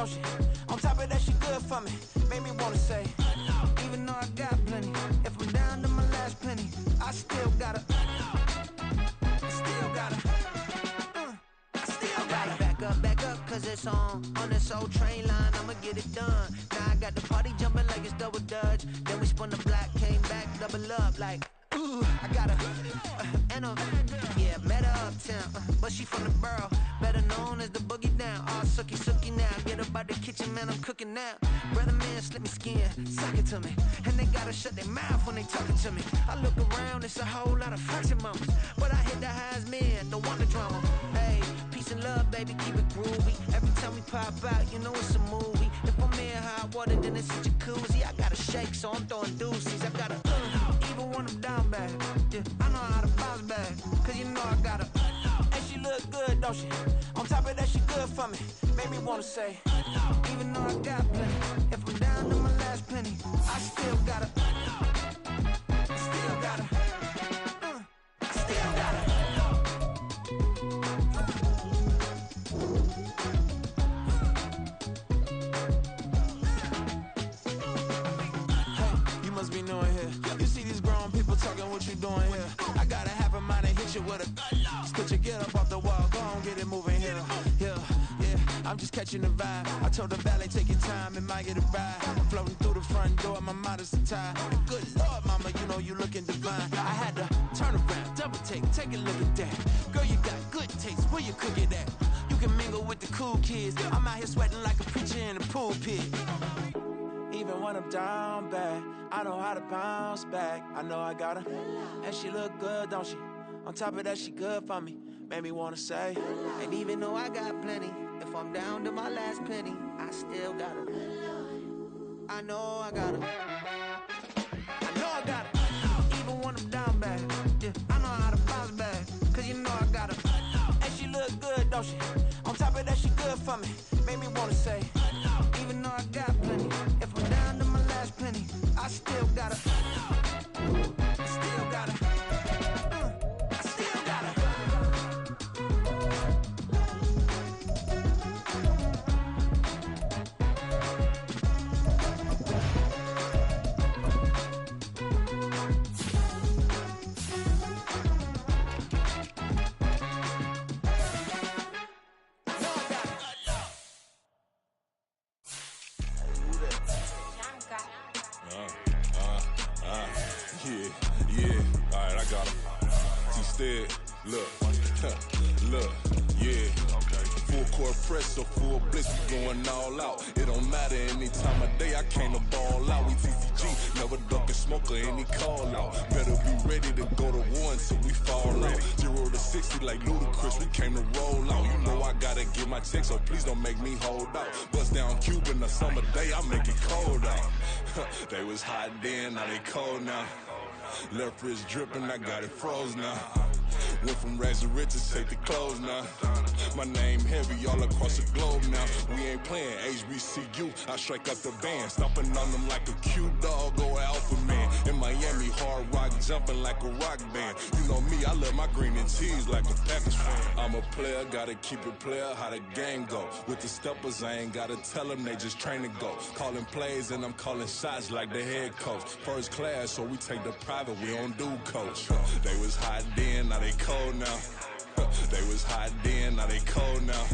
don't she? On top of that, she good for me. Made me wanna say, even though I got plenty, if I'm down to my last penny, I still gotta, back up, cause it's on this old train line, I'ma get it done. Now I got the party jumping like it's double dutch. Then we spun the block, came back, double up like, ooh, I got a, and a, yeah, met her uptown, but she from the borough, better known as the boogie down. All sookie now, get up out the kitchen, man, I'm cooking now. Brother man, slip me skin, suck it to me, and they gotta shut their mouth when they talking to me. I look around, it's a whole lot of flexing mamas, but I hit the highs, man, don't want the drama. Hey, peace and love, baby, keep it groovy. Every time we pop out, you know it's a movie. If I'm in hot water, then it's a jacuzzi. I gotta shake, so I'm throwing deuces. I gotta, even when I'm down bad, yeah, I know how to bounce back, cause you know I gotta, and she look good, don't she? On top of that, she good for me. Made me wanna say, even though I got plenty, if I'm down to my last penny, I still gotta, still gotta, still gotta. Be knowing here. You see these grown people talking, what you doing here? I gotta have a mind to hit you with a Put your get up off the wall, go on, get it moving here. Yeah, I'm just catching the vibe. I told the valet, take your time, it might get a ride. Floating through the front door, my modest attire. Good Lord, mama, you know you looking divine. I had to turn around, double take a look at that. Girl, you got good taste, where you cook it at? You can mingle with the cool kids. I'm out here sweating like a preacher in the pulpit. Even when I'm down bad, I know how to bounce back. I know I got her, and she look good, don't she? On top of that, she good for me. Made me wanna say, and even though I got plenty, if I'm down to my last penny, I still got her. I know I got her. I know I got her. Even when I'm down bad, yeah, I know how to bounce back, cause you know I got her. And she look good, don't she? On top of that, she good for me. Made me wanna say, even though I got plenty, if I'm down to my last penny, I still gotta, still gotta, I still gotta. Look, yeah. Full court press, so full blitz, we going all out. It don't matter any time of day, I came to ball out. We TCG, never duck a smoker, any call out. Better be ready to go to war until we fall out. 0 to 60 like Ludacris, we came to roll out. You know I gotta get my check, so please don't make me hold out. Bust down Cuban, a summer day, I make it cold out. They was hot then, now they cold now. Left wrist dripping, I got it froze now. Went from rags to riches, take the clothes now. My name heavy all across the globe now. We ain't playing HBCU, I strike up the band. Stomping on them like a cute dog or alpha man. In Miami, hard rock jumping like a rock band. You know me, I love my green and cheese like a Packers fan. I'm a player, gotta keep it player, how the game go. With the steppers, I ain't gotta tell them, they just train to go. Calling plays and I'm calling shots like the head coach. First class, so we take the private, we don't do coach. They was hot then, now they cold now. They was hot then, now they cold now.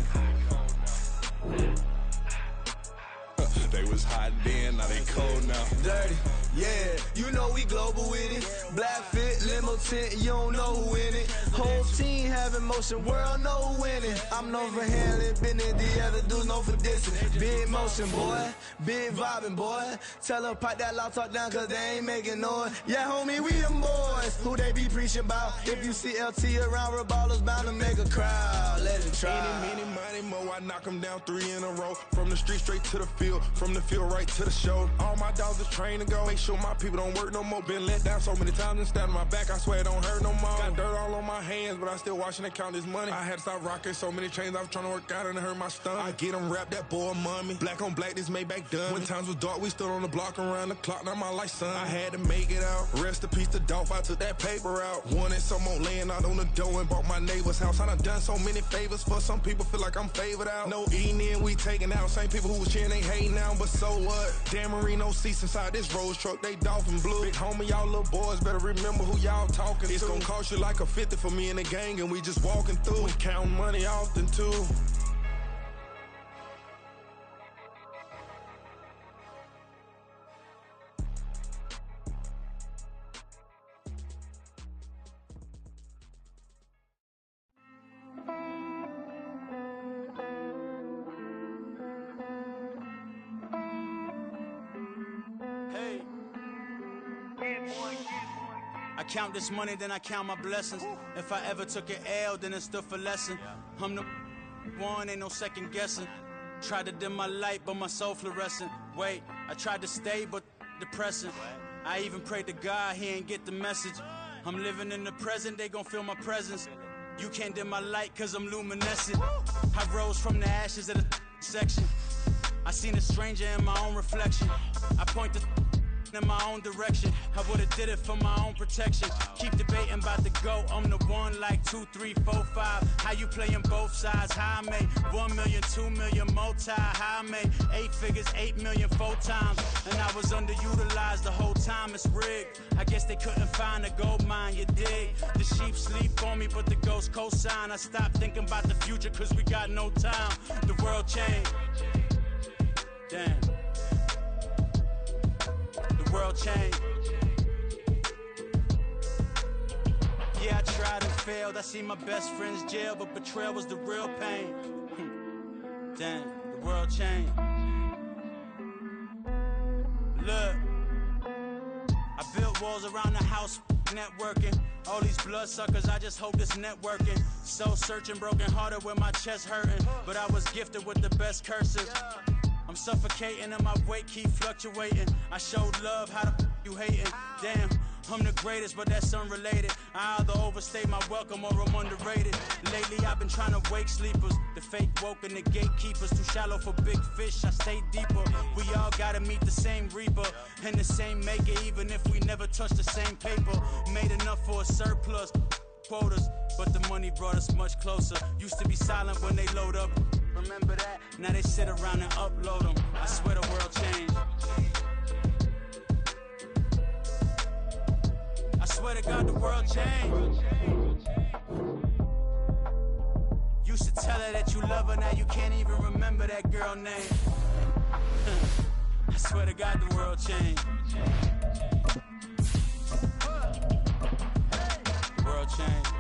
They was hot then, now they cold now. Dirty, yeah, you know we global with it. Black fit, limo tint, you don't know who in it. Whole team having motion, world know who winning. I'm known for handling business, the other dudes known for dissing. Big motion, boy, big vibing, boy. Tell them pipe that loud talk down, cause they ain't making noise. Yeah, homie, we them boys, who they be preaching about. If you see LT around, Reballo's bound to make a crowd. Let it try. Many, mo, I knock them down 3 in a row. From the street straight to the field, from the field right to the show. All my dogs is trained to go. Make sure my people don't work no more. Been let down so many times and stabbed my back, I swear it don't hurt no more. Got dirt all on my hands, but I still washing and count this money. I had to stop rocking so many chains, I was trying to work out and it hurt my stomach. I get them wrapped, that boy mommy. Black on black, this Maybach done. When times was dark, we stood on the block around the clock, now my life son. I had to make it out. Rest in peace to Dolph, I took that paper out. Wanted some more laying out on the dough and bought my neighbor's house. I done so many favors. for some people feel like I'm favored out. No eating in, we taking out. Same people who was cheering, they hating now, but so what? Dan Marino seats inside this Rolls truck, they dolphin blue. Big homie, y'all little boys better remember who y'all talking to. It's gonna cost you like a 50 for me and the gang, and we just walking through. We counting money often too. I count this money, then I count my blessings. If I ever took an L, then it stood for lesson. I'm the one, ain't no second guessing. Tried to dim my light, but my soul fluorescent. Wait, I tried to stay, but depressing. I even prayed to God, he ain't get the message. I'm living in the present, they gon' feel my presence. You can't dim my light, cause I'm luminescent. I rose from the ashes of the section. I seen a stranger in my own reflection. I point the in my own direction. I would've did it for my own protection. Keep debating about the GOAT. I'm the one like 2, 3, 4, 5. How you playing both sides? How I made 1 million, 2 million multi. How I made 8 figures, 8 million 4 times. And I was underutilized the whole time. It's rigged. I guess they couldn't find a gold mine, you dig? The sheep sleep on me, but the ghost cosign. I stopped thinking about the future cause we got no time. The world changed. Damn. The world changed. Yeah, I tried and failed. I see my best friend's jail, but betrayal was the real pain. Damn, the world changed. Look, I built walls around the house, networking. All these bloodsuckers, I just hope this networking. Soul searching, broken hearted with my chest hurting. But I was gifted with the best curses. I'm suffocating and my weight keep fluctuating. I showed love, how the you hating? Damn, I'm the greatest, but that's unrelated. I either overstay my welcome or I'm underrated. Lately I've been trying to wake sleepers. The fake woke and the gatekeepers. Too shallow for big fish, I stay deeper. We all gotta meet the same reaper and the same maker, even if we never touch the same paper. Made enough for a surplus quotas, but the money brought us much closer. Used to be silent when they load up. Remember that? Now they sit around and upload them. I swear the world changed. I swear to God the world changed. Used to tell her that you love her, now you can't even remember that girl name. I swear to God the world changed. The world changed.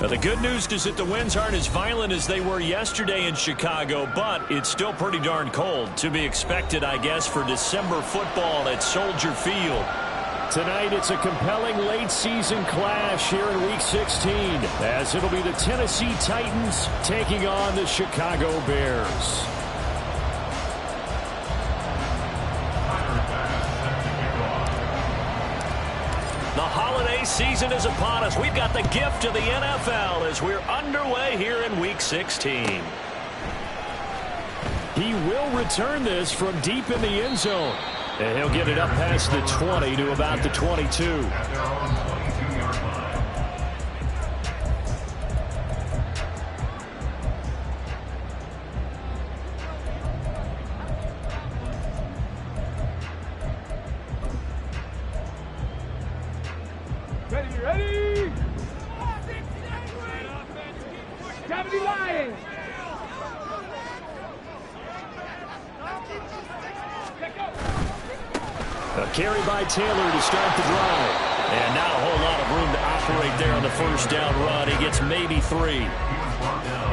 Now, the good news is that the winds aren't as violent as they were yesterday in Chicago, but it's still pretty darn cold. To be expected, I guess, for December football at Soldier Field. Tonight, it's a compelling late-season clash here in Week 16, as it'll be the Tennessee Titans taking on the Chicago Bears. The holiday season is upon us. We've got the gift of the NFL as we're underway here in Week 16. He will return this from deep in the end zone. And he'll get it up past the 20 to about the 22. Ready? Tammany Lions! A carry by Taylor to start the drive. And not a whole lot of room to operate there on the first down run. He gets maybe 3.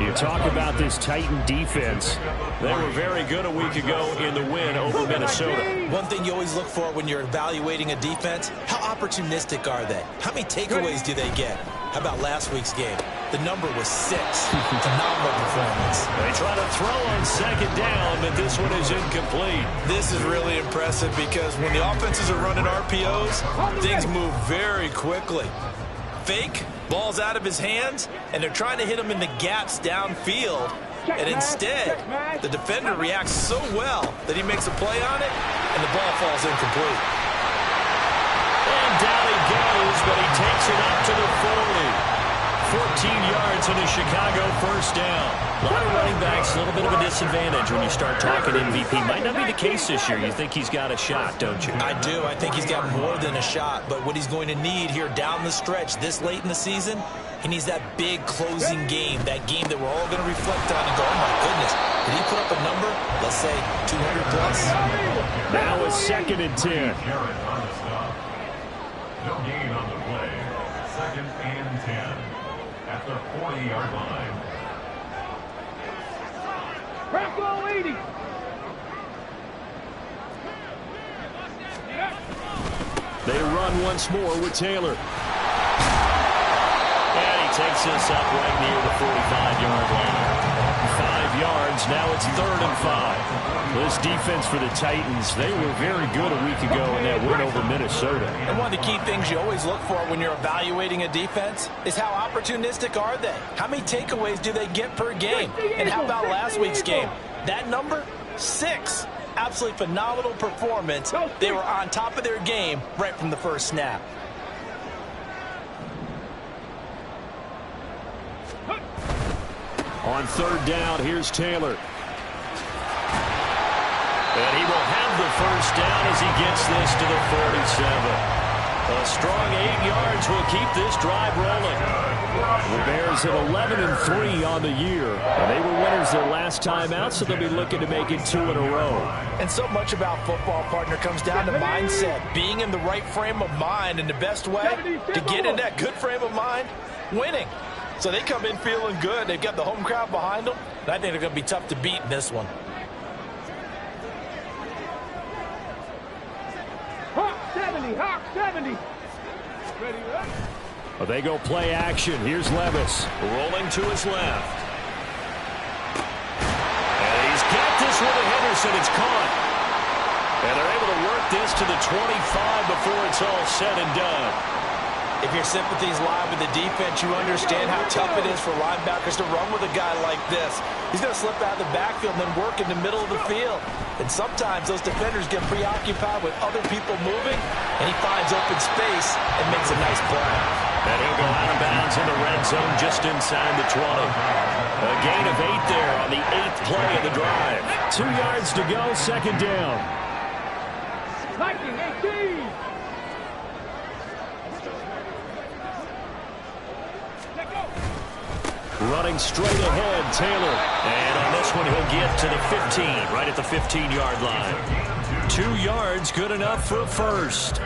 You talk about this Titan defense. They were very good a week ago in the win over Minnesota. One thing you always look for when you're evaluating a defense, how opportunistic are they? How many takeaways do they get? How about last week's game? The number was 6. Phenomenal performance. They try to throw on second down, but this one is incomplete. This is really impressive because when the offenses are running RPOs, things move very quickly. Fake, ball's out of his hands, and they're trying to hit him in the gaps downfield. And instead, the defender reacts so well that he makes a play on it, and the ball falls incomplete. And down he goes, but he takes it up to the 40. 14 yards and a Chicago first down. A lot of running backs, a little bit of a disadvantage when you start talking MVP. Might not be the case this year. You think he's got a shot, don't you? I do. I think he's got more than a shot. But what he's going to need here down the stretch this late in the season, he needs that big closing game, that game that we're all going to reflect on and go, oh, my goodness, did he put up a number, let's say 200 plus? Now a 2nd and 10. No gain on the play. 2nd and 10. At the 40-yard line. Bronco 80. They run once more with Taylor. And he takes this up right near the 45-yard line. 5 yards, now it's 3rd and 5. This defense for the Titans, they were very good a week ago in that win over Minnesota. And one of the key things you always look for when you're evaluating a defense is how opportunistic are they? How many takeaways do they get per game? And how about last week's game? That number, 6. Absolutely phenomenal performance. They were on top of their game right from the first snap. On 3rd down, here's Taylor. And he will have the first down as he gets this to the 47. A strong 8 yards will keep this drive rolling. The Bears at 11-3 on the year. And they were winners their last time out, so they'll be looking to make it 2 in a row. And so much about football, partner, comes down to mindset. Being in the right frame of mind, and the best way to get in that good frame of mind, winning. So they come in feeling good. They've got the home crowd behind them. And I think they're going to be tough to beat in this one. Hawk 70, Hawk 70. Ready, up. Well, they go play action. Here's Levis. Rolling to his left. And he's got this one to Henderson. It's caught. And they're able to work this to the 25 before it's all said and done. If your sympathies lie with the defense, you understand how tough it is for linebackers to run with a guy like this. He's going to slip out of the backfield and then work in the middle of the field. And sometimes those defenders get preoccupied with other people moving, and he finds open space and makes a nice play. And he'll go out of bounds in the red zone just inside the 20. A gain of 8 there on the 8th play of the drive. 2 yards to go, 2nd down. Viking 18. Running straight ahead, Taylor. And on this one, he'll get to the 15, right at the 15-yard line. 2 yards, good enough for a first.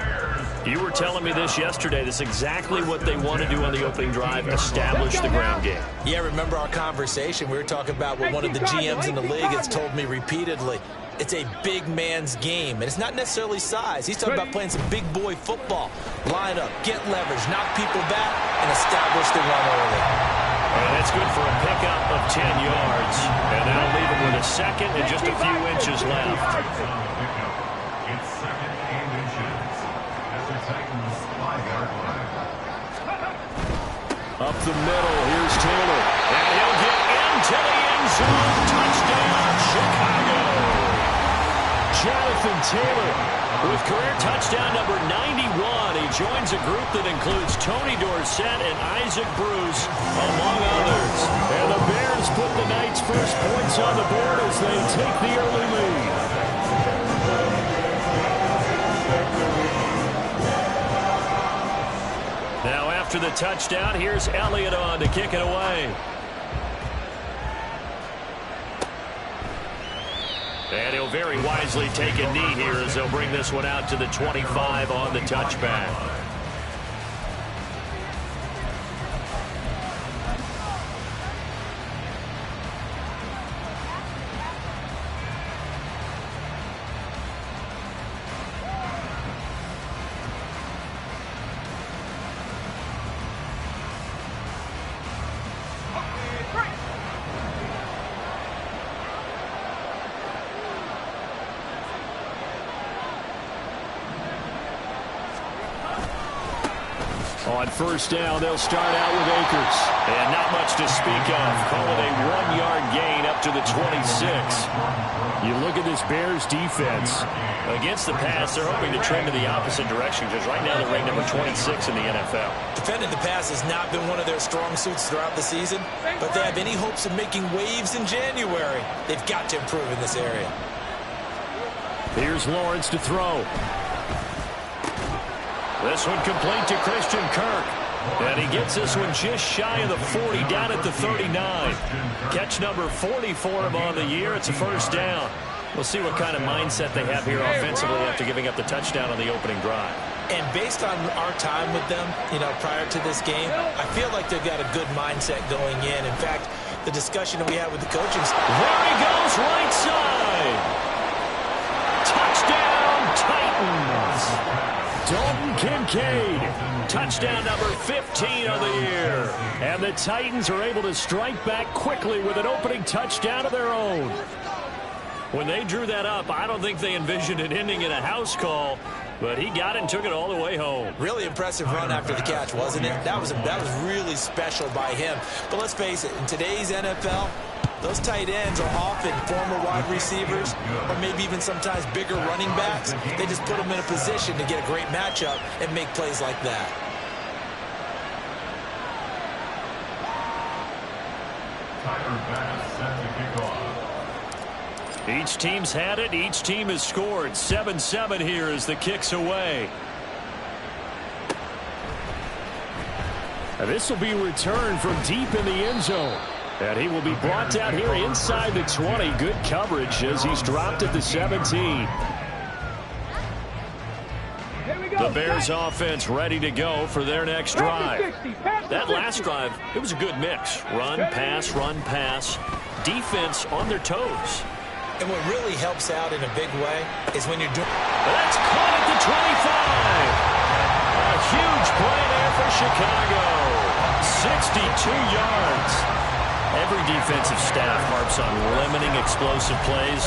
You were telling me this yesterday. This is exactly what they want to do on the opening drive, establish the ground game. Yeah, remember our conversation? We were talking about what one of the GMs in the league has told me repeatedly. It's a big man's game, and it's not necessarily size. He's talking about playing some big boy football. Line up, get leverage, knock people back, and establish the run early. And that's good for a pickup of 10 yards. And that'll leave him with a 2nd and just a few inches left. It's 2nd and inches at the Titans 5-yard line. Up the middle, here's Taylor. And he'll get into the end zone. Touchdown, Chicago. Jonathan Taylor with career touchdown number 91. He joins a group that includes Tony Dorsett and Isaac Bruce, among others. And the Bears put the Knights' first points on the board as they take the early lead. Now after the touchdown, here's Elliott on to kick it away. And he'll very wisely take a knee here as they'll bring this one out to the 25 on the touchback. On first down, they'll start out with Akers. And not much to speak of. Call it a 1-yard gain up to the 26. You look at this Bears defense. Against the pass, they're hoping to trend in the opposite direction because right now they're ranked number 26 in the NFL. Defending the pass has not been one of their strong suits throughout the season, but they have any hopes of making waves in January. They've got to improve in this area. Here's Lawrence to throw. This one complete to Christian Kirk. And he gets this one just shy of the 40, down at the 39. Catch number 40 for him on the year. It's a first down. We'll see what kind of mindset they have here offensively after giving up the touchdown on the opening drive. And based on our time with them, prior to this game, I feel like they've got a good mindset going in. In fact, the discussion that we had with the coaching staff. There he goes, right side. Touchdown, Titans. Dalton Kincaid. Touchdown number 15 on the year. And the Titans are able to strike back quickly with an opening touchdown of their own. When they drew that up, I don't think they envisioned it ending in a house call, but he got it and took it all the way home. Really impressive run after the catch, wasn't it? That was really special by him. But let's face it, in today's NFL, those tight ends are often former wide receivers or maybe even sometimes bigger running backs. They just put them in a position to get a great matchup and make plays like that. Tyler Bass set to kick off. Each team's had it. Each team has scored. 7-7 here as the kick's away. And this will be returned from deep in the end zone. And he will be brought down here inside the 20. Good coverage as he's dropped at the 17. The Bears offense ready to go for their next drive. That last drive, it was a good mix. Run, pass. Defense on their toes. And what really helps out in a big way is when you're doing... That's caught at the 25. A huge play there for Chicago. 62 yards. Every defensive staff harps on limiting explosive plays.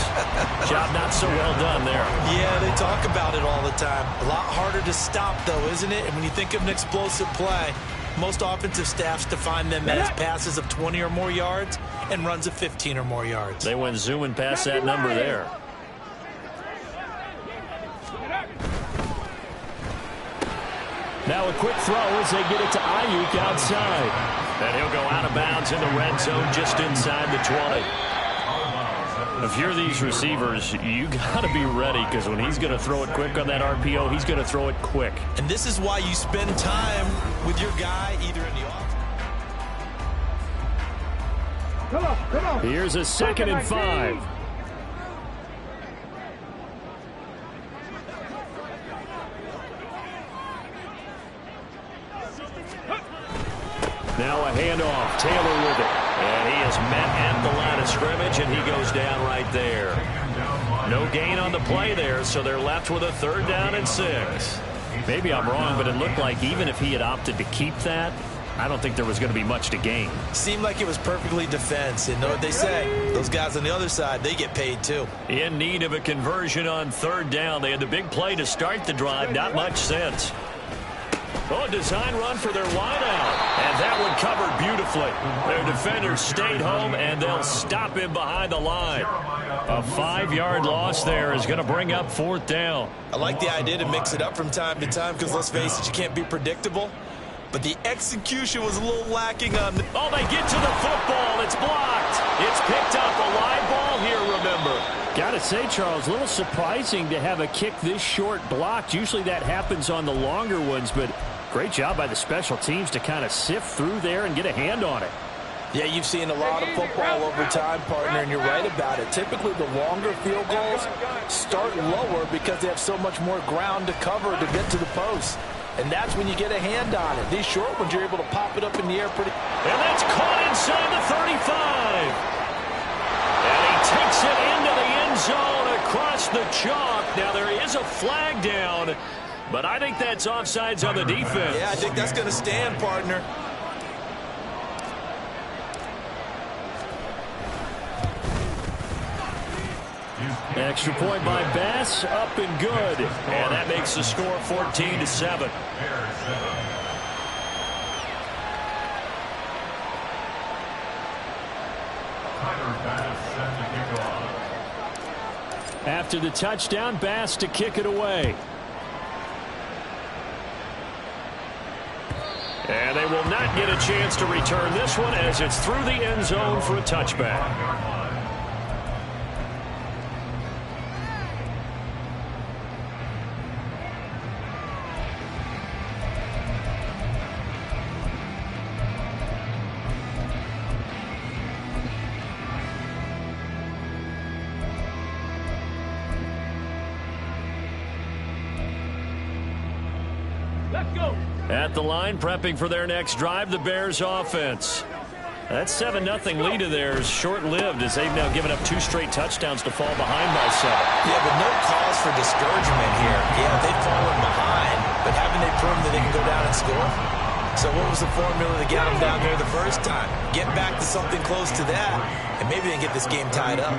Job not so well done there. Yeah, they talk about it all the time. A lot harder to stop, though, isn't it? And when you think of an explosive play, most offensive staffs define them as passes of 20 or more yards and runs of 15 or more yards. They went zooming past that number there. Now a quick throw as they get it to Ayuk outside. And he'll go out of bounds in the red zone just inside the 20. If you're these receivers, you got to be ready because when he's going to throw it quick on that RPO, he's going to throw it quick. And this is why you spend time with your guy either in the off. Come on. Here's a 2nd and 5. Now a handoff. Taylor with it. And he is met at the line of scrimmage, and he goes down right there. No gain on the play there, so they're left with a 3rd down and 6. Maybe I'm wrong, but it looked like even if he had opted to keep that, I don't think there was going to be much to gain. Seemed like it was perfectly defense. And know what they say? Those guys on the other side, they get paid too. In need of a conversion on 3rd down. They had the big play to start the drive. Not much sense. Oh, design run for their wideout. And that one covered beautifully. Their defenders stayed home, and they'll stop him behind the line. A 5-yard loss there is going to bring up 4th down. I like the idea to mix it up from time to time because, let's face it, you can't be predictable. But the execution was a little lacking on... Oh, they get to the football. It's blocked. It's picked up. A live ball here, remember. Got to say, Charles, a little surprising to have a kick this short blocked. Usually that happens on the longer ones, but great job by the special teams to kind of sift through there and get a hand on it. Yeah, you've seen a lot of football over time, partner, and you're right about it. Typically, the longer field goals start lower because they have so much more ground to cover to get to the post. And that's when you get a hand on it. These short ones, you're able to pop it up in the air pretty... And that's caught inside the 35. And he takes it into the end zone across the chalk. Now, there is a flag down, but I think that's offsides on the defense. Yeah, I think that's going to stand, partner. Extra point by Bass, up and good. And that makes the score 14-7. After the touchdown, Bass to kick it away. And they will not get a chance to return this one as it's through the end zone for a touchback. At the line, prepping for their next drive, the Bears offense. That 7-0 lead of theirs short-lived as they've now given up 2 straight touchdowns to fall behind by 7. Yeah, but no cause for discouragement here. Yeah, they've fallen behind, but haven't they proven that they can go down and score? So what was the formula to get them down there the first time? Get back to something close to that, and maybe they can get this game tied up.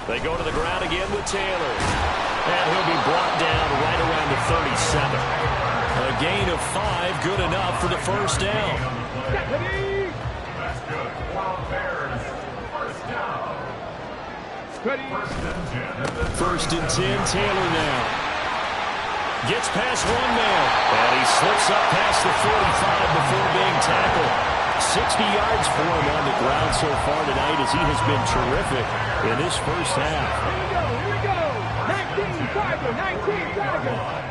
They go to the ground again with Taylor. And he'll be brought down right around the 37. A gain of 5, good enough for the first down. That's good. Bears, first down. First and 10, Taylor now. Gets past one man. And he slips up past the 45 before being tackled. 60 yards for him on the ground so far tonight as he has been terrific in this first half. Here we go. 19 Tiger.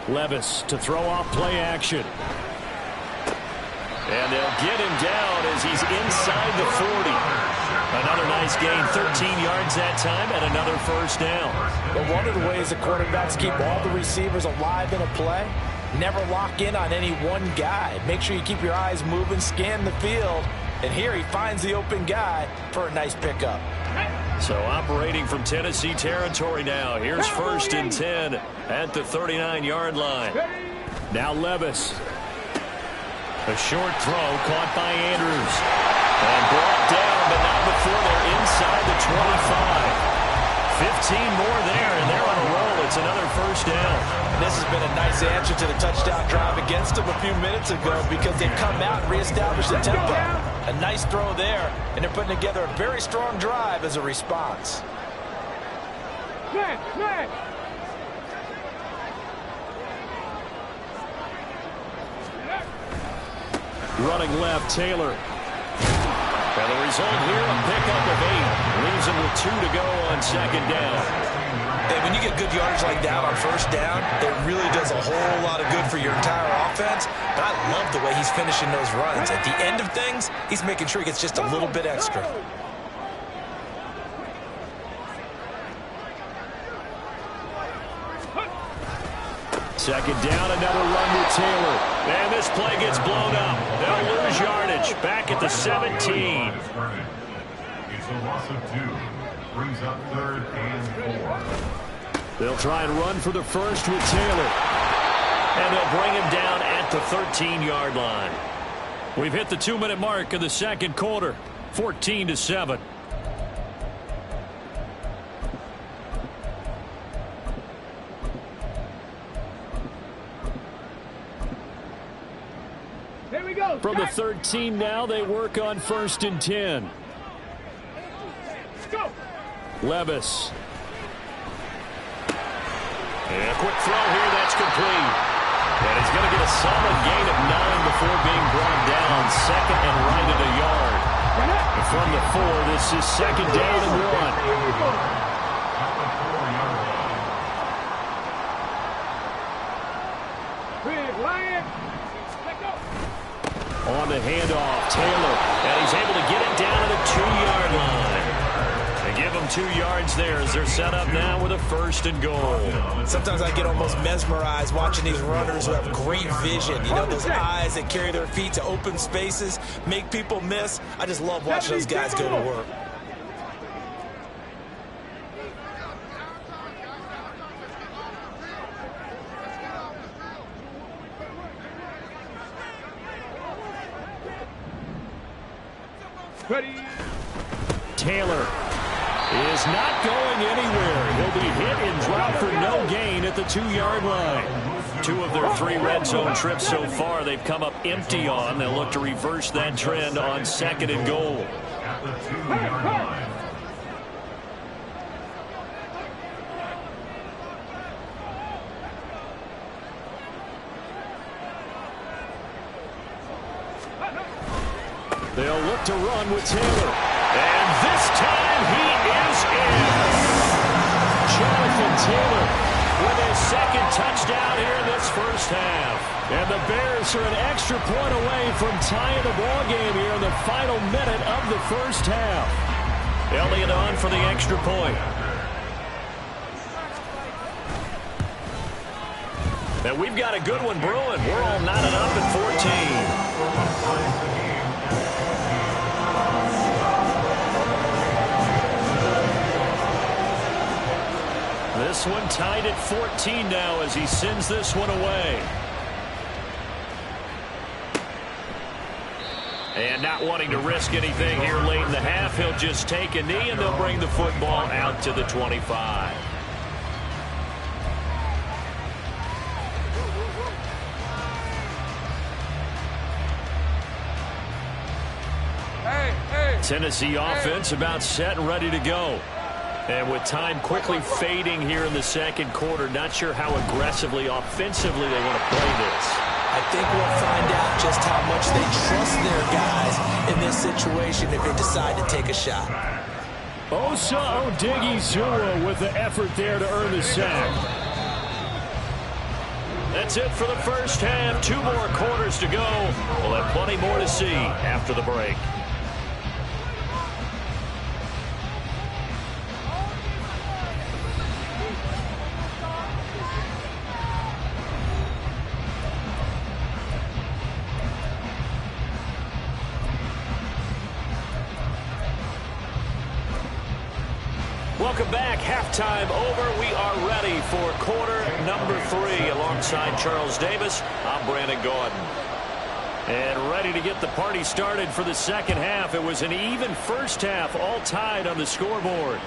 Levis to throw off play action. And they'll get him down as he's inside the 40. Another nice gain, 13 yards that time, and another first down. But one of the ways the quarterbacks keep all the receivers alive in a play, never lock in on any one guy. Make sure you keep your eyes moving, scan the field, and here he finds the open guy for a nice pickup. So operating from Tennessee territory now. Here's first and 10 at the 39-yard line. Now Levis. A short throw caught by Andrews. And brought down, but not before they're inside the 25. 15 more there, and they're on a roll. It's another first down. And this has been a nice answer to the touchdown drive against them a few minutes ago because they've come out and reestablished the tempo. A nice throw there, and they're putting together a very strong drive as a response. Man. Running left, Taylor. And the result here, a pickup of 8. Leaves him with 2 to go on second down. And when you get good yardage like that on first down, it really does a whole lot of good for your entire offense. But I love the way he's finishing those runs. At the end of things, he's making sure he gets just a little bit extra. Second down, another run with Taylor. And this play gets blown up. They'll lose yardage. Back at the 17. It's a loss of 2. Brings up 3rd and 4. They'll try and run for the first with Taylor. And they'll bring him down at the 13-yard line. We've hit the 2-minute mark of the second quarter. 14-7. Here we go. From the 13 now, they work on first and 10. Go. Levis. And a quick throw here, that's complete. And he's going to get a solid gain of 9 before being brought down. Second and right at a yard. And from the 4, this is second down and 1. On the handoff, Taylor. And he's able to get it down to the 2-yard line. They give him 2 yards there as they're set up now with a first and goal. Sometimes I get almost mesmerized watching these runners who have great vision. You know, those eyes that carry their feet to open spaces, make people miss. I just love watching those guys go to work. Ready. Taylor is not going anywhere. He'll be hit and dropped for no gain at the 2-yard line. 2 of their 3 red zone trips so far they've come up empty on. They'll look to reverse that trend on 2nd and goal. At the 2-yard line. They'll look to run with Taylor. And this time he is in. Jonathan Taylor with his 2nd touchdown here in this first half. And the Bears are an extra point away from tying the ball game here in the final minute of the first half. Elliott on for the extra point. And we've got a good one brewing. We're all knotted up at 14. This one tied at 14 now as he sends this one away. And not wanting to risk anything here late in the half, he'll just take a knee and they'll bring the football out to the 25. Tennessee offense about set and ready to go. And with time quickly fading here in the 2nd quarter, not sure how aggressively, offensively they want to play this. I think we'll find out just how much they trust their guys in this situation if they decide to take a shot. Osa Odighizuwa with the effort there to earn the sack. That's it for the first half. 2 more quarters to go. We'll have plenty more to see after the break. Welcome back. Halftime over. We are ready for quarter number 3. Alongside Charles Davis, I'm Brandon Gordon. And ready to get the party started for the 2nd half. It was an even first half, all tied on the scoreboard.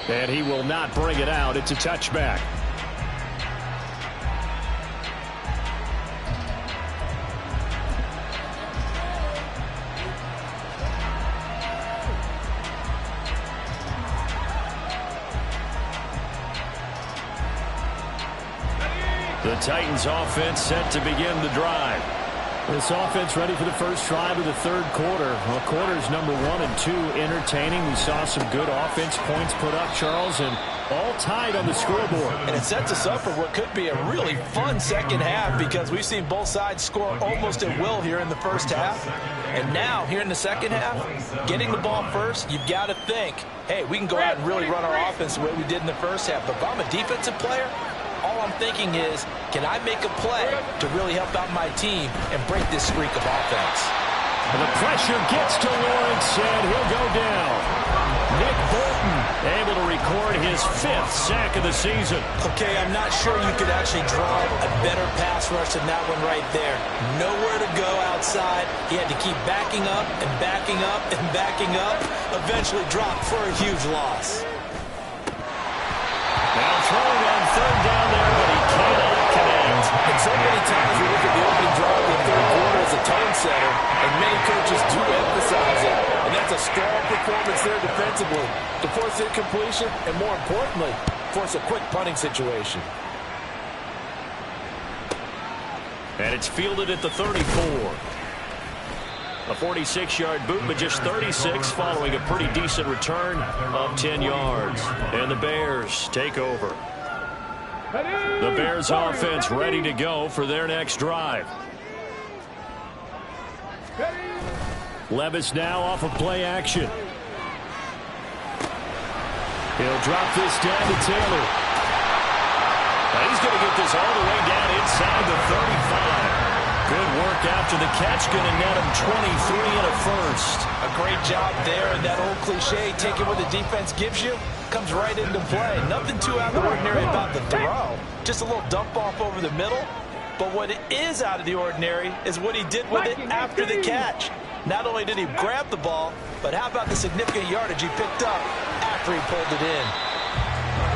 And he will not bring it out. It's a touchback. The Titans offense set to begin the drive. This offense ready for the first drive of the 3rd quarter. Well, quarters number 1 and 2 entertaining. We saw some good offense points put up, Charles, and all tied on the scoreboard. And it sets us up for what could be a really fun 2nd half because we've seen both sides score almost at will here in the first half. And now, here in the 2nd half, getting the ball first, you've got to think, hey, we can go out and really run our offense the way we did in the first half. But if I'm a defensive player, all I'm thinking is, can I make a play to really help out my team and break this streak of offense? And the pressure gets to Lawrence, and he'll go down. Nick Bolton able to record his 5th sack of the season. Okay, I'm not sure you could actually draw a better pass rush than that one right there. Nowhere to go outside. He had to keep backing up and backing up and backing up. Eventually dropped for a huge loss. Now throwing on 3rd down there, but he cannot connect. And so many times we look at the opening drive of the 3rd quarter as a tone setter, and many coaches do emphasize it. And that's a strong performance there defensively to force incompletion and, more importantly, force a quick punting situation. And it's fielded at the 34. A 46-yard boot, but just 36 following a pretty decent return of 10 yards. And the Bears take over. The Bears offense ready to go for their next drive. Levis now off of play action. He'll drop this down to Taylor. Now he's going to get this all the way down inside the 35. Good work after the catch, going to net him 23 and a first. A great job there, and that old cliche, take it what the defense gives you, comes right into play. Nothing too out of the ordinary about the throw. Just a little dump off over the middle. But what is out of the ordinary is what he did with it after the catch. Not only did he grab the ball, but how about the significant yardage he picked up after he pulled it in.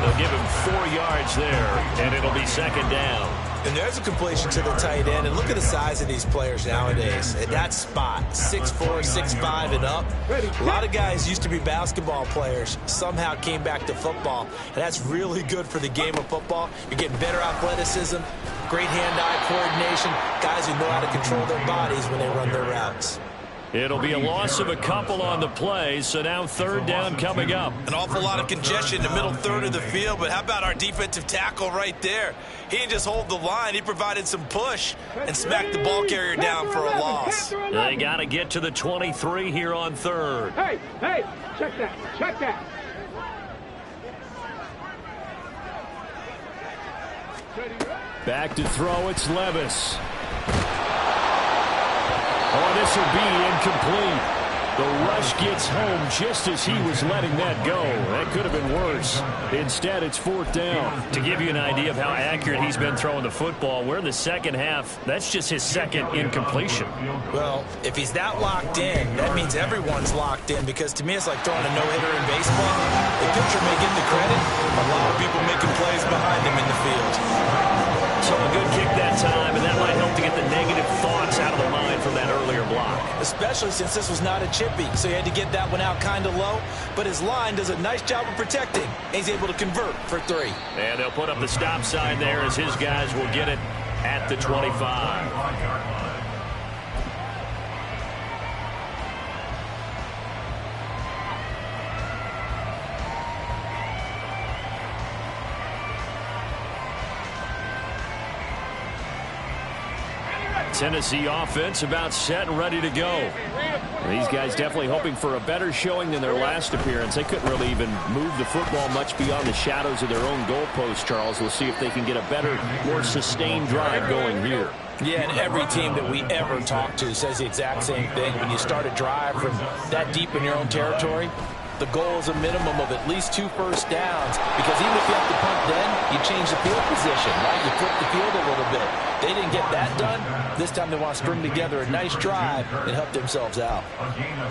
They'll give him 4 yards there, and it'll be second down. And there's a completion to the tight end. And look at the size of these players nowadays. At that spot, 6'4", 6'5", and up. A lot of guys used to be basketball players, somehow came back to football. And that's really good for the game of football. You're getting better athleticism, great hand-eye coordination, guys who know how to control their bodies when they run their routes. It'll be a loss of a couple on the play, so now third down coming up. An awful lot of congestion in the middle third of the field, but how about our defensive tackle right there? He didn't just hold the line, he provided some push and smacked the ball carrier down for a loss. They got to get to the 23 here on third. Hey, check that, check that. Back to throw, it's Levis. Oh, this will be incomplete. The rush gets home just as he was letting that go. That could have been worse. Instead, it's fourth down. To give you an idea of how accurate he's been throwing the football, we're in the second half. That's just his second incompletion. Well, if he's that locked in, that means everyone's locked in, because to me it's like throwing a no-hitter in baseball. The pitcher may get the credit, a lot of people making plays behind him in the field. So a good kick that time, and that might help to get the negative thoughts out of the mind from that earlier block. Especially since this was not a chippy, so he had to get that one out kind of low. But his line does a nice job of protecting. He's able to convert for 3. And they'll put up the stop sign there as his guys will get it at the 25. Tennessee offense about set and ready to go. These guys definitely hoping for a better showing than their last appearance. They couldn't really even move the football much beyond the shadows of their own goalpost, Charles. We'll see if they can get a better, more sustained drive going here. Yeah, and every team that we ever talk to says the exact same thing. When you start a drive from that deep in your own territory, the goal is a minimum of at least 2 first downs, because even if you have to punt then, you change the field position, right? You flip the field a little bit. They didn't get that done. This time they want to string together a nice drive and help themselves out.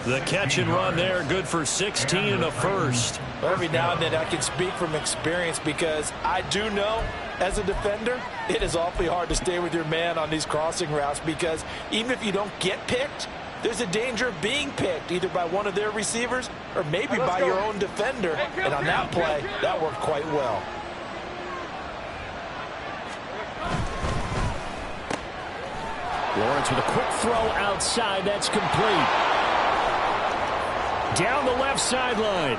The catch and run there, good for 16 and a first. Well, every now and then I can speak from experience, because I do know as a defender, it is awfully hard to stay with your man on these crossing routes, because even if you don't get picked, there's a danger of being picked either by one of their receivers or maybe by your own defender. And on that play, that worked quite well. Lawrence with a quick throw outside. That's complete. Down the left sideline.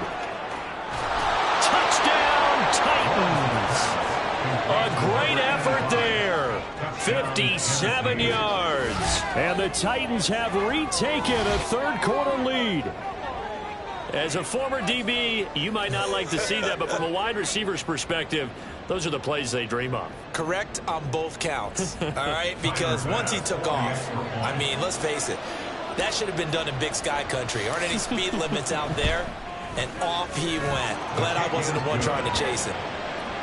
Touchdown, Titans. A great effort there. 57 yards. And the Titans have retaken a third-quarter lead. As a former DB, you might not like to see that, but from a wide receiver's perspective, those are the plays they dream of. Correct on both counts, all right? Because once he took off, I mean, let's face it, that should have been done in Big Sky country. Aren't any speed limits out there? And off he went. Glad I wasn't the one trying to chase him.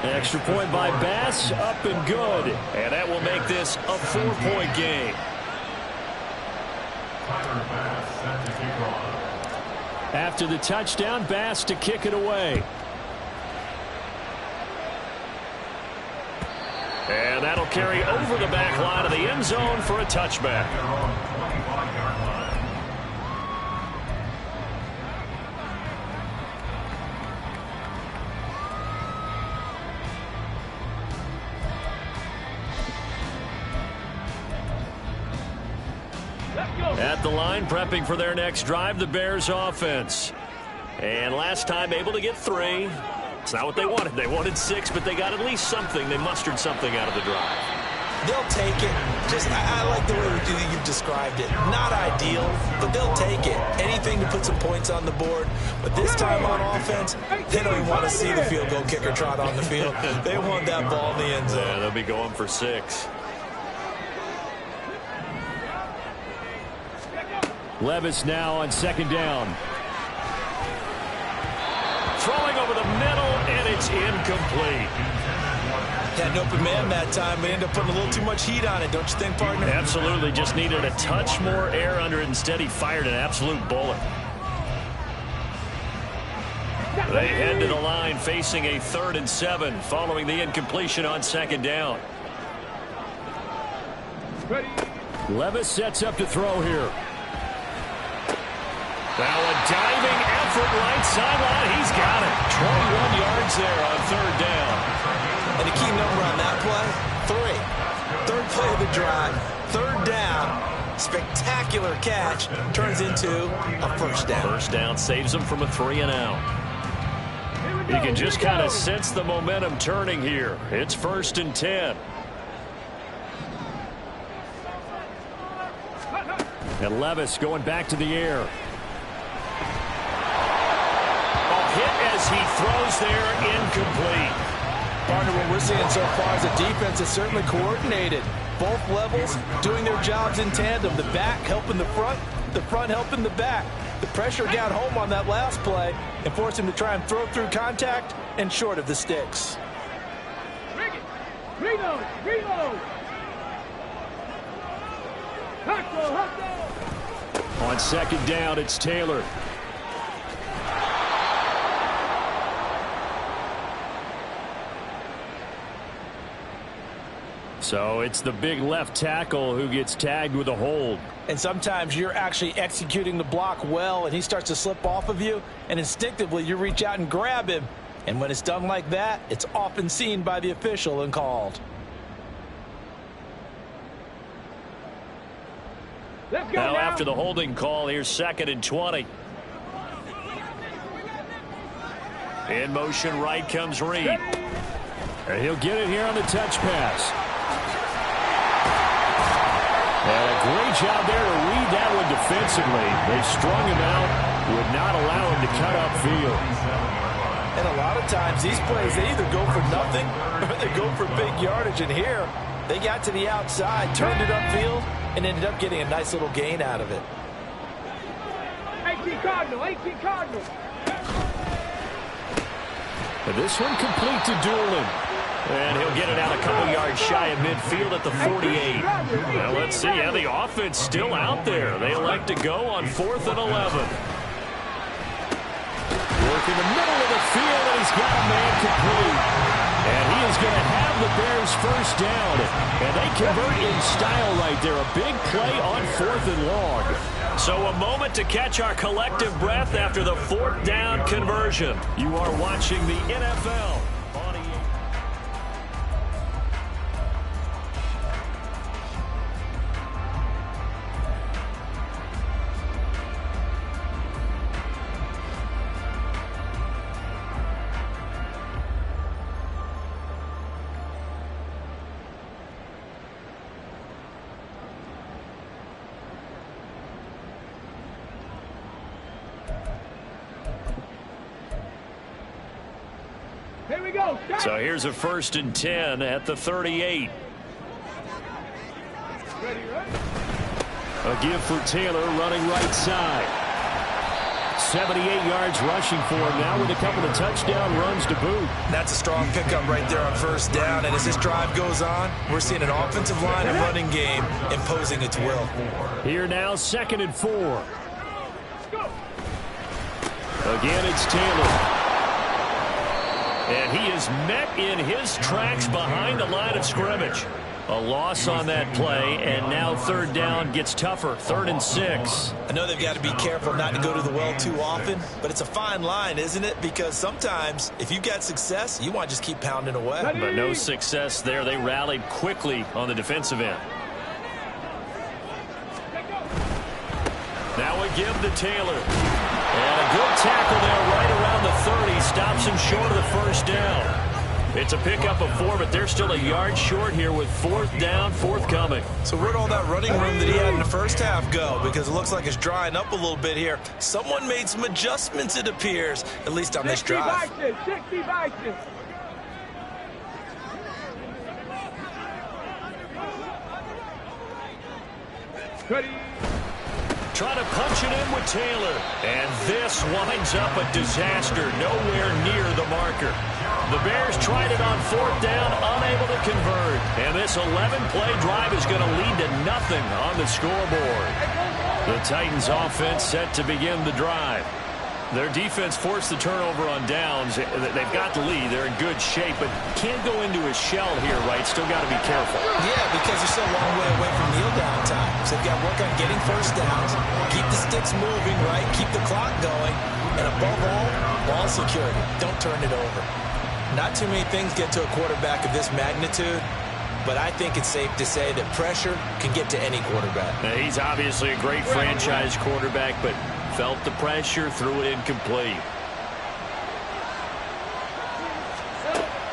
Extra point by Bass, up and good. And that will make this a 4-point game. After the touchdown, Bass to kick it away. And that'll carry over the back line of the end zone for a touchback. At the line, prepping for their next drive, the Bears offense. And last time able to get 3. It's not what they wanted. They wanted 6, but they got at least something. They mustered something out of the drive. They'll take it. I like the way you've described it. Not ideal, but they'll take it. Anything to put some points on the board. But this time on offense, they don't even want to see the field goal kicker trot on the field. They want that ball in the end zone. Yeah, they'll be going for 6. Levis now on second down. Throwing over the middle, and it's incomplete. Had an open man that time, but ended up putting a little too much heat on it, don't you think, partner? Absolutely. Just needed a touch more air under it. Instead, he fired an absolute bullet. They head to the line facing a 3rd and 7 following the incompletion on 2nd down. Levis sets up to throw here. Now a diving effort right sideline. He's got it. 21 yards there on 3rd down. And the key number on that play, 3. 3rd play of the drive, 3rd down. Spectacular catch turns into a 1st down. 1st down saves them from a 3 and out. You can just kind of sense the momentum turning here. It's 1st and 10. And Levis going back to the air. A hit as he throws there, incomplete. Partner, what we're seeing so far is the defense is certainly coordinated. Both levels doing their jobs in tandem. The back helping the front helping the back. The pressure got home on that last play and forced him to try and throw through contact and short of the sticks. Reload! On 2nd down, it's Taylor. So it's the big left tackle who gets tagged with a hold. And sometimes you're actually executing the block well, and he starts to slip off of you, and instinctively you reach out and grab him. And when it's done like that, it's often seen by the official and called. Now after the holding call, here's 2nd and 20. In motion right comes Reed. And he'll get it here on the touch pass. And a great job there to read that one defensively. They strung him out, would not allow him to cut upfield. And a lot of times these plays, they either go for nothing or they go for big yardage. And here, they got to the outside, turned it upfield, and ended up getting a nice little gain out of it. 18 Cardinal. And this one complete to Doolin. And he'll get it out a couple yards shy of midfield at the 48. Now let's see how the offense still out there. They elect to go on 4th and 11. Working the middle of the field, and he's got a man complete. And he is going to have the Bears 1st down. And they convert in style right there. A big play on 4th and long. So a moment to catch our collective breath after the 4th down conversion. You are watching the NFL. Here we go. So here's a 1st and 10 at the 38. A give for Taylor running right side. 78 yards rushing for him now with a couple of touchdown runs to boot. That's a strong pickup right there on 1st down. And as this drive goes on, we're seeing an offensive line and running game imposing its will. Here now, 2nd and 4. Again, it's Taylor. And he is met in his tracks behind the line of scrimmage. A loss on that play, and now 3rd down gets tougher. 3rd and 6. I know they've got to be careful not to go to the well too often, but it's a fine line, isn't it? Because sometimes, if you've got success, you want to just keep pounding away. But no success there. They rallied quickly on the defensive end. Now a give to Taylor. And a good tackle there right around the 30. Stops him short of the 1st down. It's a pickup of 4, but they're still a yard short here with 4th down forthcoming. So where'd all that running room that he had in the first half go? Because it looks like it's drying up a little bit here. Someone made some adjustments, it appears, at least on this drive. 60 Bison. Ready. Trying to punch it in with Taylor. And this winds up a disaster. Nowhere near the marker. The Bears tried it on 4th down, unable to convert. And this 11-play drive is going to lead to nothing on the scoreboard. The Titans offense set to begin the drive. Their defense forced the turnover on downs. They've got the lead. They're in good shape, but can't go into a shell here, right? Still got to be careful. Yeah, because they're so long way away from kneel down time. So they've got to work on getting first downs, keep the sticks moving, right? Keep the clock going. And above all, ball security. Don't turn it over. Not too many things get to a quarterback of this magnitude, but I think it's safe to say that pressure can get to any quarterback. Now, he's obviously a great franchise quarterback, but felt the pressure, threw it incomplete.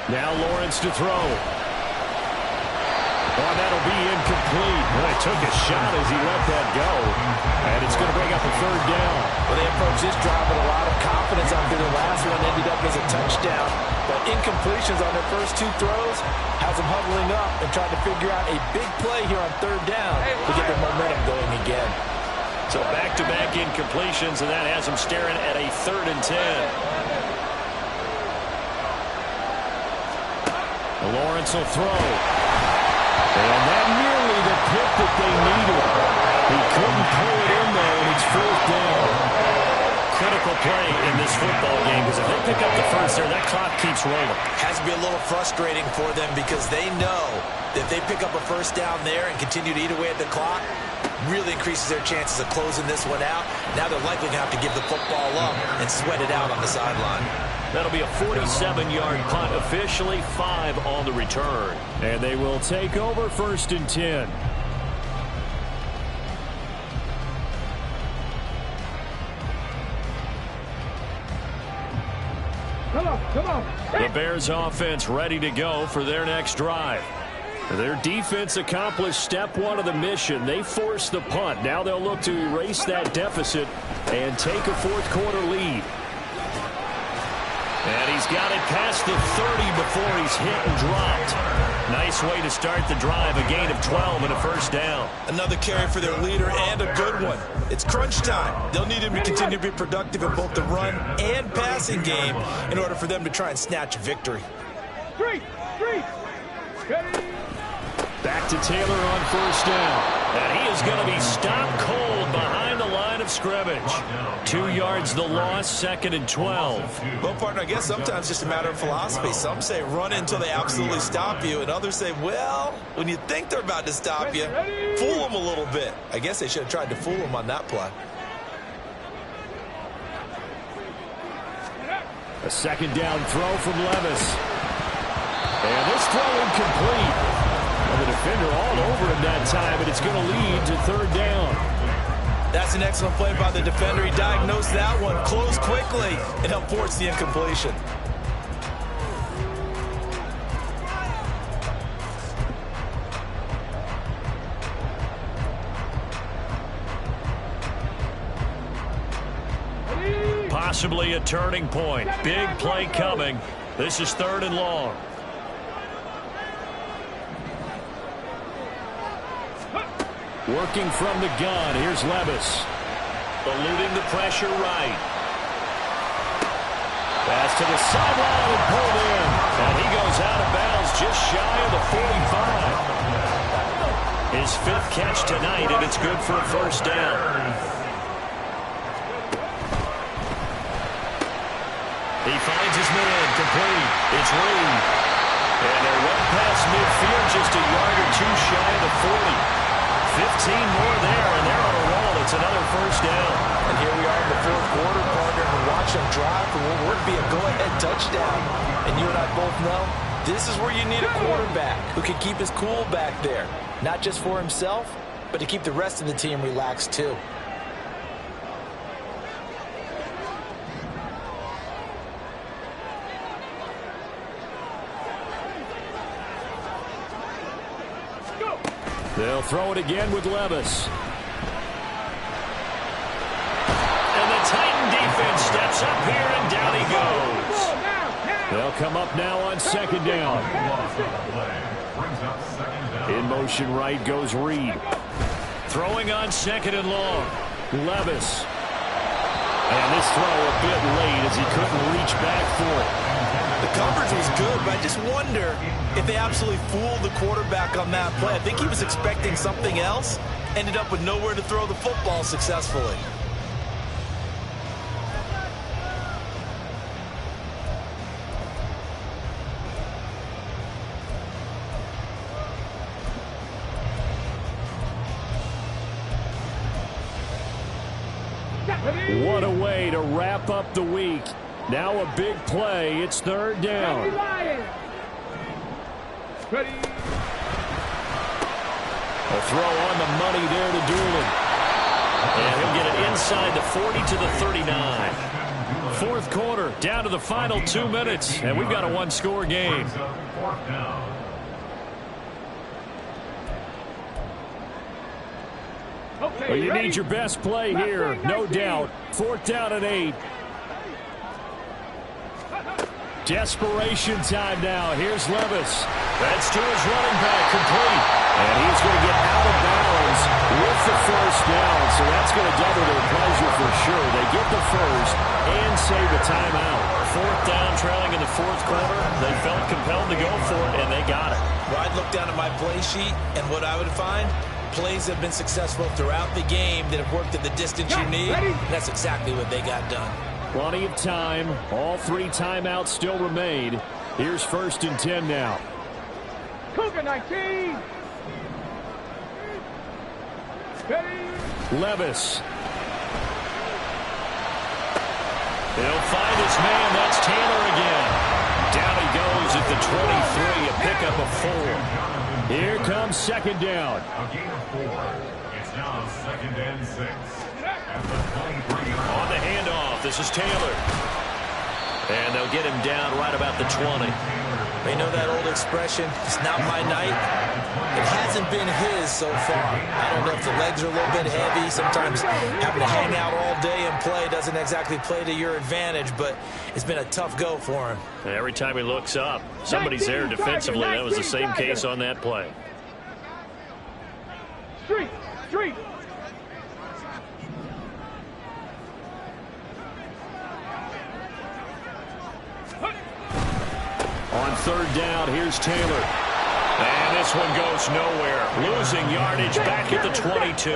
Now Lawrence to throw. Oh, that'll be incomplete. Well, he took a shot as he let that go. And it's going to bring up a third down. Well, they approached this drive with a lot of confidence after the last one ended up as a touchdown. But incompletions on their first two throws has them huddling up and trying to figure out a big play here on third down to get their momentum going again. So back-to-back incompletions, and that has them staring at a 3rd and 10. Lawrence will throw. And that nearly the pick that they needed. He couldn't pull it in, though, and it's 4th down. Critical play in this football game, because if they pick up the first there, that clock keeps rolling. Has to be a little frustrating for them because they know that if they pick up a first down there and continue to eat away at the clock, really increases their chances of closing this one out. Now they're likely going to have to give the football up and sweat it out on the sideline. That'll be a 47-yard punt, officially 5 on the return. And they will take over 1st and 10. Come on. The Bears offense ready to go for their next drive. Their defense accomplished step 1 of the mission. They forced the punt. Now they'll look to erase that deficit and take a 4th quarter lead. And he's got it past the 30 before he's hit and dropped. Nice way to start the drive. A gain of 12 and a first down. Another carry for their leader and a good one. It's crunch time. They'll need him to continue to be productive in both the run and passing game in order for them to try and snatch a victory. Street. Back to Taylor on 1st down. And he is going to be stopped cold behind the line of scrimmage. 2 yards the loss, 2nd and 12. Well, partner, I guess sometimes just a matter of philosophy. Some say run until they absolutely stop you, and others say, well, when you think they're about to stop you, fool them a little bit. I guess they should have tried to fool them on that play. A 2nd down throw from Levis. And this throw incomplete. The defender all over him that time, but it's going to lead to 3rd down. That's an excellent play by the defender. He diagnosed that one, closed quickly, and helped force the incompletion. Possibly a turning point. Big play coming. This is 3rd and long. Working from the gun. Here's Levis. Eluding the pressure right. Pass to the sideline and pulled in. And he goes out of bounds just shy of the 45. His 5th catch tonight, and it's good for a first down. He finds his man complete. It's Reed. And they're well past midfield, just a yard or 2 shy of the 40. 15 more there, and they're on a roll. It's another first down. And here we are in the 4th quarter, partner, and watch them drive for what would be a go-ahead touchdown. And you and I both know this is where you need a quarterback who can keep his cool back there, not just for himself, but to keep the rest of the team relaxed too. They'll throw it again with Levis. And the Titan defense steps up here, and down he goes. They'll come up now on 2nd down. In motion right goes Reed. Throwing on 2nd and long. Levis. And this throw a bit late as he couldn't reach back for it. The coverage was good, but I just wonder if they absolutely fooled the quarterback on that play. I think he was expecting something else, ended up with nowhere to throw the football successfully. What a way to wrap up the week. Now a big play. It's third down. A throw on the money there to Doolin. And he'll get it inside the 40 to the 39. Fourth quarter, down to the final 2 minutes, and we've got a one-score game. Well, you need your best play here, no doubt. Fourth down and 8. Desperation time now. Here's Levis. That's to his running back, complete. And he's going to get out of bounds with the first down. So that's going to double their pleasure for sure. They get the first and save the timeout. Fourth down, trailing in the fourth quarter. They felt compelled to go for it, and they got it. Well, I'd look down at my play sheet, and what I would find, plays have been successful throughout the game that have worked at the distance you need. That's exactly what they got done. Plenty of time. All 3 timeouts still remain. Here's first and 10 now. Cougar 19. Levis. He'll find his man. That's Taylor again. Down he goes at the 23, a pickup of 4. Here comes second down. A gain of 4. It's now second and 6. At the 23 On the handoff, this is Taylor. And they'll get him down right about the 20. You know that old expression, it's not my night? It hasn't been his so far. I don't know if the legs are a little bit heavy. Sometimes having to hang out all day and play doesn't exactly play to your advantage, but it's been a tough go for him. Every time he looks up, somebody's there defensively. That was the same case on that play. Street. On third down, here's Taylor. And this one goes nowhere. Losing yardage back at the 22.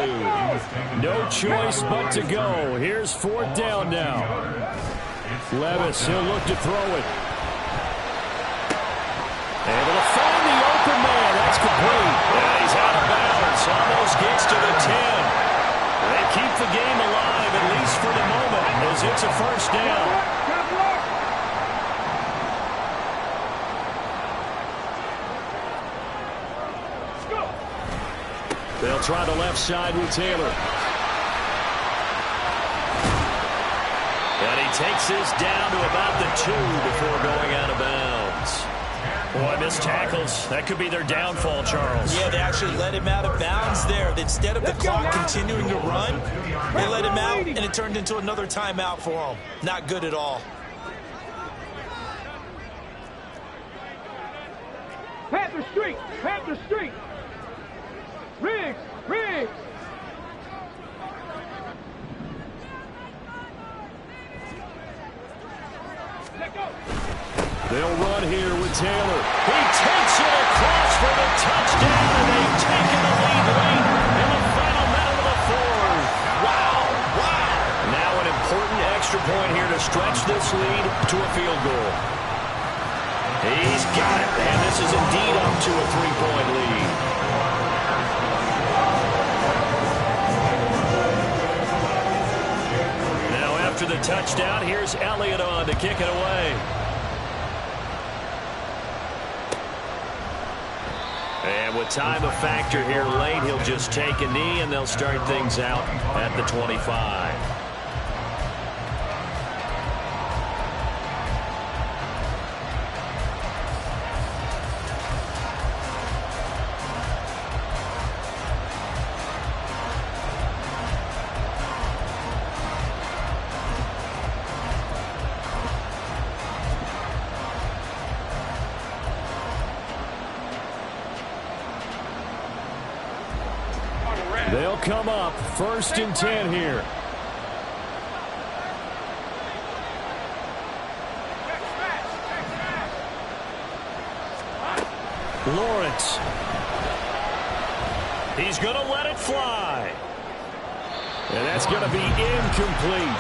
No choice but to go. Here's fourth down now. Levis, he'll look to throw it. Able to find the open man. That's complete. And he's out of bounds. Almost gets to the 10. They keep the game alive, at least for the moment, as it's a first down. They'll try the left side with Taylor. And he takes this down to about the 2 before going out of bounds. Boy, missed tackles. That could be their downfall, Charles. Yeah, they actually let him out of bounds there. Instead of the clock continuing to run, they let him out, and it turned into another timeout for him. Not good at all. Panther Street. Riggs. Let go. They'll run here with Taylor. He takes it across for the touchdown, and they've taken the lead late in the final minute of the fourth. Wow. Now an important extra point here to stretch this lead to a field goal. He's got it, and this is indeed up to a 3-point lead. After the touchdown, here's Elliott on to kick it away. And with time a factor here late, he'll just take a knee, and they'll start things out at the 25. They'll come up first and 10 here. Lawrence. He's going to let it fly. And that's going to be incomplete.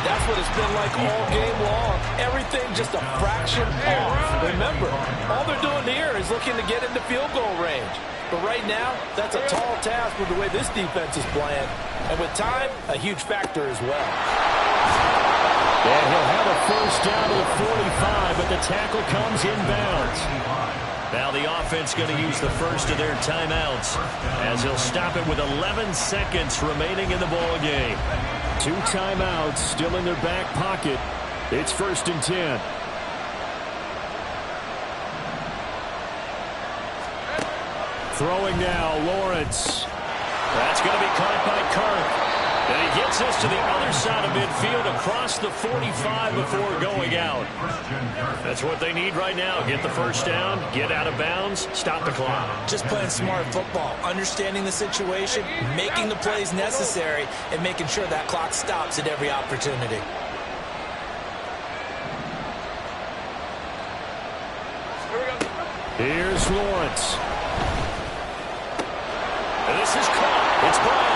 That's what it's been like all game long. Everything just a fraction off. Remember, all they're doing here is looking to get into field goal range. But right now, that's a tall task with the way this defense is playing. And with time, a huge factor as well. And he'll have a first down to the 45, but the tackle comes inbounds. Now the offense going to use the first of their timeouts as he'll stop it with 11 seconds remaining in the ball game. 2 timeouts still in their back pocket. It's 1st and 10. Throwing now, Lawrence. That's going to be caught by Kirk. And he gets this to the other side of midfield across the 45 before going out. That's what they need right now. Get the first down, get out of bounds, stop the clock. Just playing smart football, understanding the situation, making the plays necessary, and making sure that clock stops at every opportunity. Here's Lawrence. And this is caught. It's ball.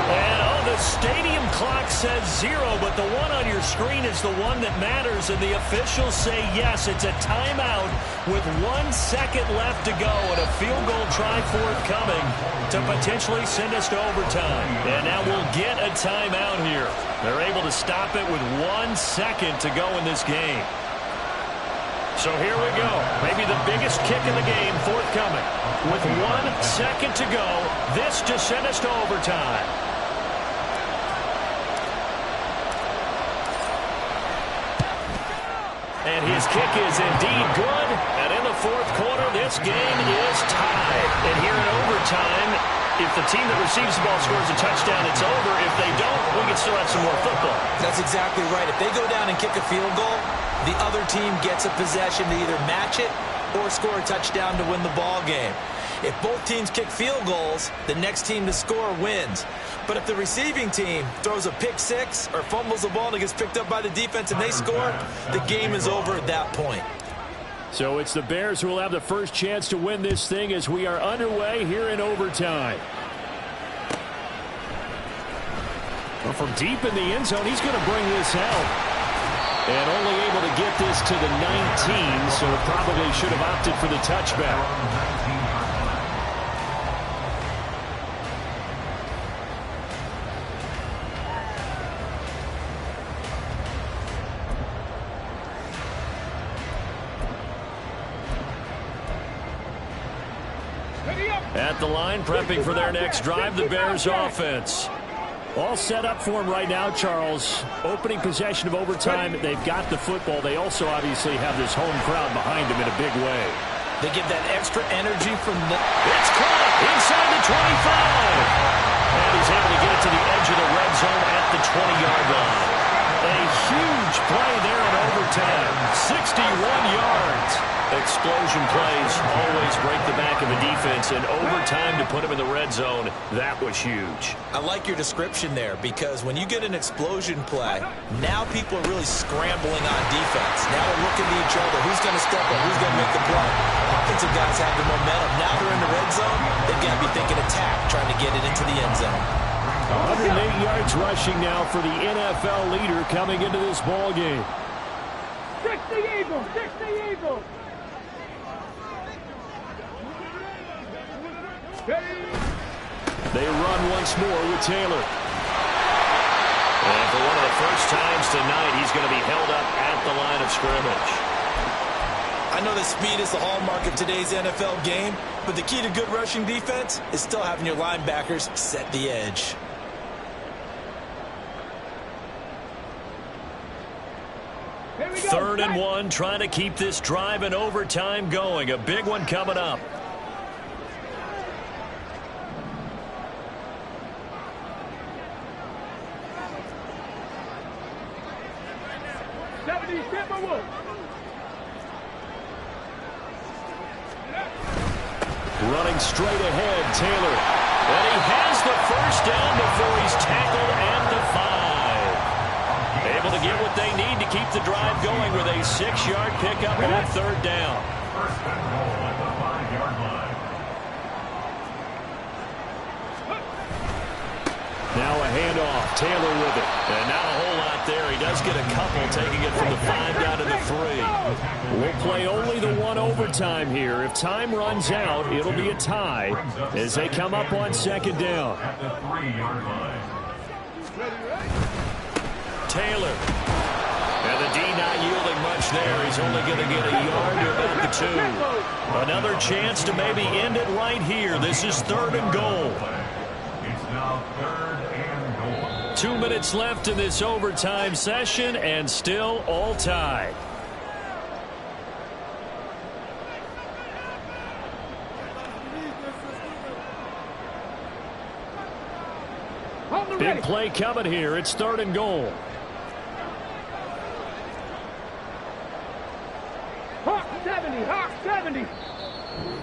And the stadium clock says 0, but the one on your screen is the one that matters, and the officials say yes, it's a timeout with 1 second left to go and a field goal try forthcoming to potentially send us to overtime. And now we'll get a timeout here. They're able to stop it with 1 second to go in this game. So here we go. Maybe the biggest kick in the game forthcoming. With 1 second to go, this to send us to overtime. And his kick is indeed good. And in the 4th quarter, this game is tied. And here in overtime, if the team that receives the ball scores a touchdown, it's over. If they don't, we can still have some more football. That's exactly right. If they go down and kick a field goal, the other team gets a possession to either match it or score a touchdown to win the ball game. If both teams kick field goals, the next team to score wins. But if the receiving team throws a pick six or fumbles the ball and it gets picked up by the defense and they score, the game is over at that point. So it's the Bears who will have the first chance to win this thing as we are underway here in overtime. Well, from deep in the end zone, he's going to bring this out. And only able to get this to the 19, so probably should have opted for the touchback. At the line, prepping for their next drive, the Bears offense. All set up for him right now, Charles. Opening possession of overtime. They've got the football. They also obviously have this home crowd behind them in a big way. They get that extra energy from the... It's caught inside the 25. And he's able to get it to the edge of the red zone at the 20-yard line. A huge play there in overtime. 61 yards. Explosion plays always break the back of the defense, and overtime to put him in the red zone, that was huge. I like your description there, because when you get an explosion play, now people are really scrambling on defense. Now they're looking at each other. Who's going to step up? Who's going to make the play? Offensive guys have the momentum. Now they're in the red zone. They've got to be thinking attack, trying to get it into the end zone. 108 yards rushing now for the NFL leader coming into this ball game. 60 Eagles! 60 Eagles! They run once more with Taylor. And for one of the first times tonight, he's going to be held up at the line of scrimmage. I know that speed is the hallmark of today's NFL game, but the key to good rushing defense is still having your linebackers set the edge. Third and 1, trying to keep this drive in overtime going. A big one coming up. Running straight ahead, Taylor. And he has the first down before he's tackled at the 5. Able to get what they need to keep the drive going with a 6-yard pickup on third down. First and goal at the 5-yard line. Now a handoff. Taylor with it. And not a whole lot there. He does get a couple, taking it from the 5 down to the 3. We'll play only the one overtime here. If time runs out, it'll be a tie as they come up on second down. At the 3-yard line. Taylor. And the D not yielding much there. He's only going to get a yard to about the 2. Another chance to maybe end it right here. This is 3rd and goal. It's now 3rd and goal. 2 minutes left in this overtime session and still all tied. Big play coming here. It's 3rd and goal. Hawk 70, Hawk 70.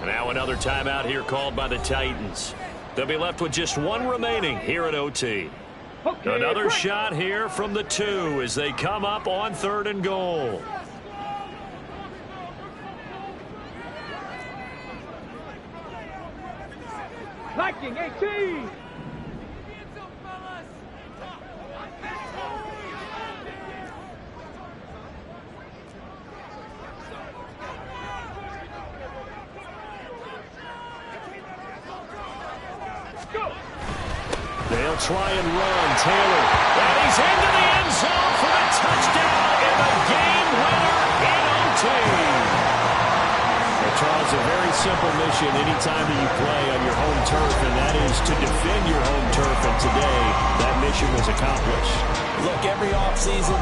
Now another timeout here called by the Titans. They'll be left with just one remaining here at OT. Okay, Another quick. shot here from the 2 as they come up on 3rd and goal. Viking 18. They'll try and run. Taylor. And he's into the end zone for the touchdown and the game winner in OT. Well, Charles, a very simple mission anytime that you play on your home turf, and that is to defend your home turf. And today, that mission was accomplished. Look, every offseason,